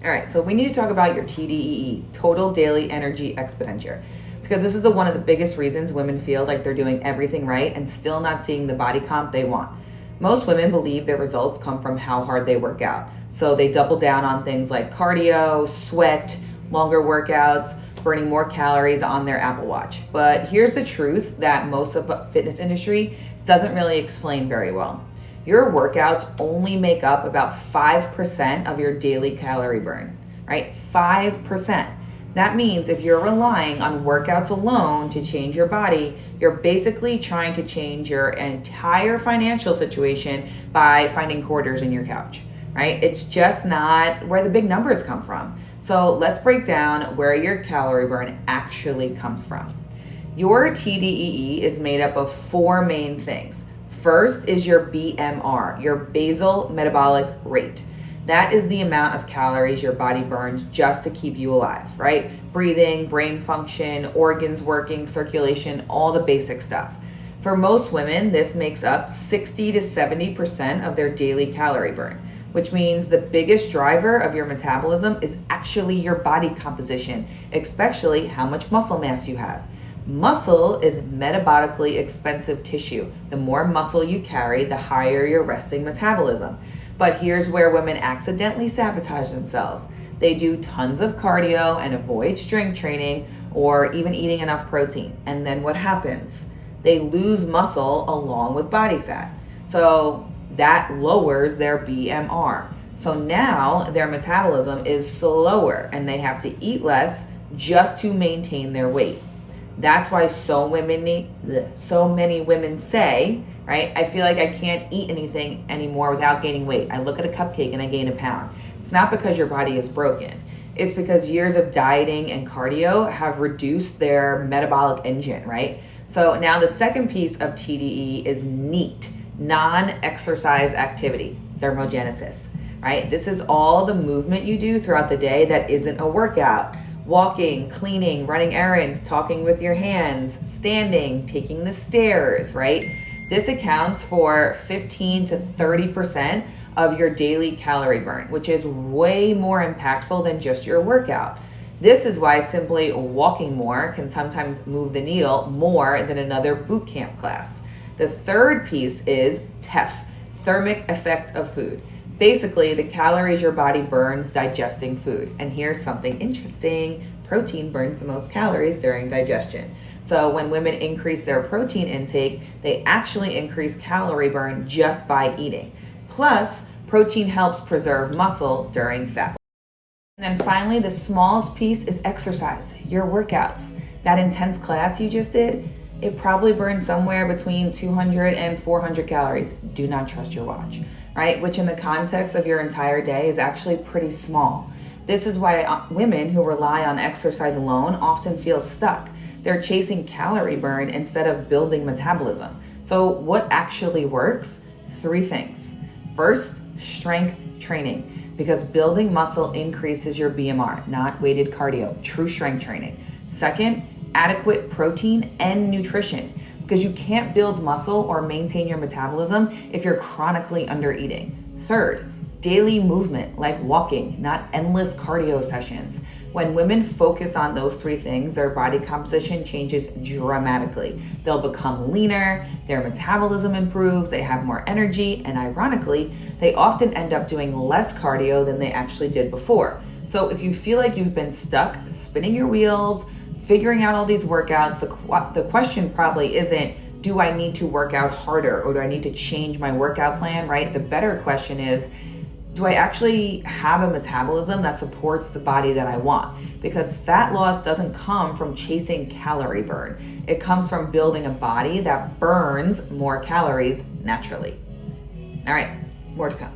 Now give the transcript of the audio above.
All right, so we need to talk about your TDEE, total daily energy expenditure, because this is one of the biggest reasons women feel like they're doing everything right and still not seeing the body comp they want. Most women believe their results come from how hard they work out. So they double down on things like cardio, sweat, longer workouts, burning more calories on their Apple Watch. But here's the truth that most of the fitness industry doesn't really explain very well. Your workouts only make up about 5% of your daily calorie burn, right? 5%. That means if you're relying on workouts alone to change your body, you're basically trying to change your entire financial situation by finding quarters in your couch, right? It's just not where the big numbers come from. So let's break down where your calorie burn actually comes from. Your TDEE is made up of four main things. First is your BMR, your basal metabolic rate. That is the amount of calories your body burns just to keep you alive, right? Breathing, brain function, organs working, circulation, all the basic stuff. For most women, this makes up 60 to 70% of their daily calorie burn, which means the biggest driver of your metabolism is actually your body composition, especially how much muscle mass you have. Muscle is metabolically expensive tissue. The more muscle you carry, the higher your resting metabolism. But here's where women accidentally sabotage themselves. They do tons of cardio and avoid strength training or even eating enough protein. And then what happens? They lose muscle along with body fat. So that lowers their BMR. So now their metabolism is slower and they have to eat less just to maintain their weight. That's why so many women say, right, I feel like I can't eat anything anymore without gaining weight. I look at a cupcake and I gain a pound. It's not because your body is broken. It's because years of dieting and cardio have reduced their metabolic engine, right? So now the second piece of TDE is NEAT, non-exercise activity, thermogenesis, right? This is all the movement you do throughout the day that isn't a workout. Walking, cleaning, running errands, talking with your hands, standing, taking the stairs, right? This accounts for 15 to 30% of your daily calorie burn, which is way more impactful than just your workout. This is why simply walking more can sometimes move the needle more than another boot camp class. The third piece is TEF, thermic effect of food. Basically, the calories your body burns digesting food. And here's something interesting. Protein burns the most calories during digestion. So when women increase their protein intake, they actually increase calorie burn just by eating. Plus, protein helps preserve muscle during fat. And then finally, the smallest piece is exercise, your workouts. That intense class you just did, it probably burns somewhere between 200 and 400 calories. Do not trust your watch, right? Which in the context of your entire day is actually pretty small. This is why women who rely on exercise alone often feel stuck. They're chasing calorie burn instead of building metabolism. So what actually works? Three things. First, strength training, because building muscle increases your BMR, not weighted cardio, true strength training. Second, adequate protein and nutrition, because you can't build muscle or maintain your metabolism if you're chronically under eating. Third, daily movement like walking, not endless cardio sessions. When women focus on those three things, their body composition changes dramatically. They'll become leaner, their metabolism improves, they have more energy, and ironically, they often end up doing less cardio than they actually did before. So if you feel like you've been stuck spinning your wheels, figuring out all these workouts, the question probably isn't, do I need to work out harder or do I need to change my workout plan, right? The better question is, do I actually have a metabolism that supports the body that I want? Because fat loss doesn't come from chasing calorie burn. It comes from building a body that burns more calories naturally. All right, more to come.